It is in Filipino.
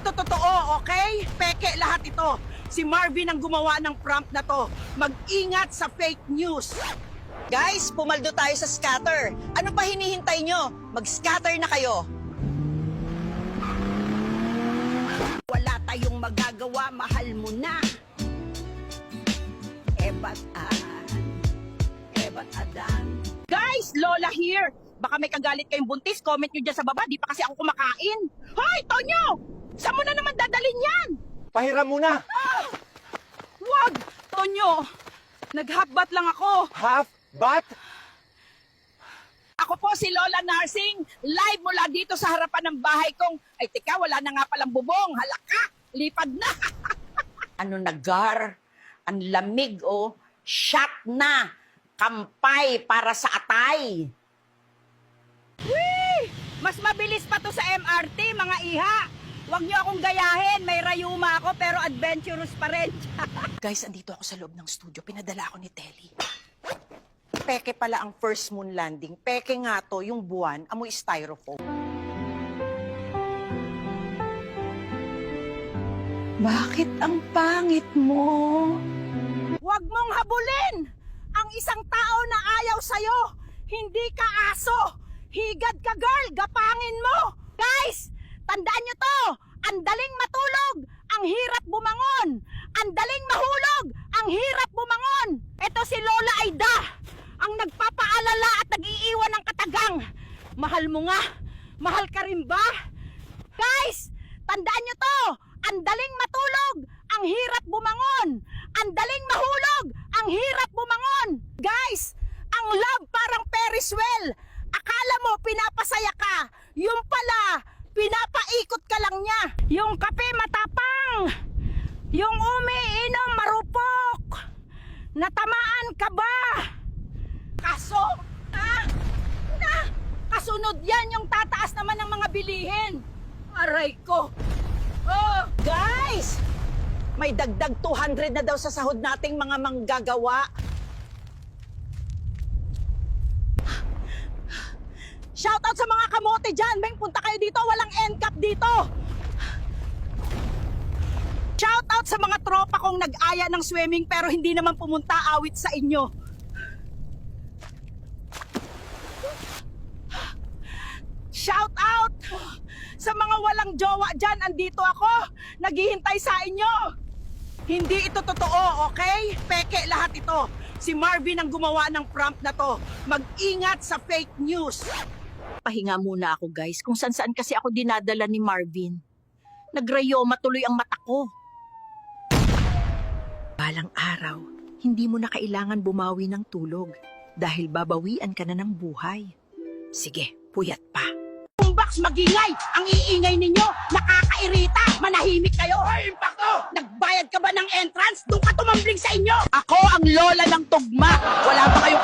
ito totoo, okay? Peke lahat ito. Si Marvin ang gumawa ng prompt na to. Mag-ingat sa fake news. Guys, pumaldo tayo sa scatter. Ano pa hinihintay nyo? Mag-scatter na kayo. Wala tayong magagawa, mahal mo na. Ebat Adan. Guys, Lola here. Baka may kagalit kayong buntis, comment nyo dyan sa baba. Di pa kasi ako kumakain. Hoy, Tonyo! Saan mo na naman dadalhin yan? Pahiram muna. Wag! Tonyo, nag-half-bat lang ako. Half bat? Ako po si Lola Narsing, live mula dito sa harapan ng bahay kong, ay tika, wala na nga palang bubong, halaka, lipad na. Ano nagar? Ang lamig, oh. Shot na. Kampay para sa atay. Whee! Mas mabilis pa to sa MRT, mga iha. Huwag niyo akong gayahin, may rayuma ako pero adventurous pa rin. Guys, andito ako sa loob ng studio. Pinadala ako ni Telly. Peke pala ang first moon landing. Peke nga to, yung buwan, amoy styrofoam. Bakit ang pangit mo? Huwag mong habulin ang isang tao na ayaw sa'yo. Hindi ka aso. Higad ka, girl. Gapangin mo. Guys, tandaan nyo to. Ang daling matulog, ang hirap bumangon. Ang daling mahulog, ang hirap bumangon. Ito si Lola Aida, ang nagpapaalala at nag-iiwan ng katagang. Mahal mo nga. Mahal ka rin ba? Guys, tandaan nyo to. Ang daling matulog, ang hirap bumangon. Ang daling mahulog, ang hirap bumangon. Guys, ang love parang Ferris wheel. Akala mo pinapasaya ka. Yung pala, pinapaikot ka lang niya. Yung kape matapang. Yung umiinom marupok. Natamaan ka ba? Kaso, kasunod yan yung tataas naman ng mga bilihin. Aray ko. Oh, Guys! May dagdag 200 na daw sa sahod nating mga manggagawa. shoutout sa mga kamote dyan. Beng, punta kayo dito. Walang end cap dito. Shoutout sa mga tropa kong nag-aya ng swimming pero hindi naman pumunta awit sa inyo. Shoutout sa mga walang jowa dyan. Andito ako. Naghihintay sa inyo. Hindi ito totoo, okay? Peke lahat ito. Si Marvin ang gumawa ng prompt na to. Mag-ingat sa fake news. Pahinga muna ako, guys. Kung saan-saan kasi ako dinadala ni Marvin. Nagrayoma tuloy ang mata ko. Balang araw, hindi mo na kailangan bumawi ng tulog dahil babawian ka na ng buhay. Sige, puyat pa. Boombox, magingay! Ang iingay ninyo! Nakakairita! Manahimik kayo! Ay, impacto! Nagbayad ka ba ng entrance? Doon ka tumambling sa inyo! Ako ang lola ng tugma! Wala ba kayong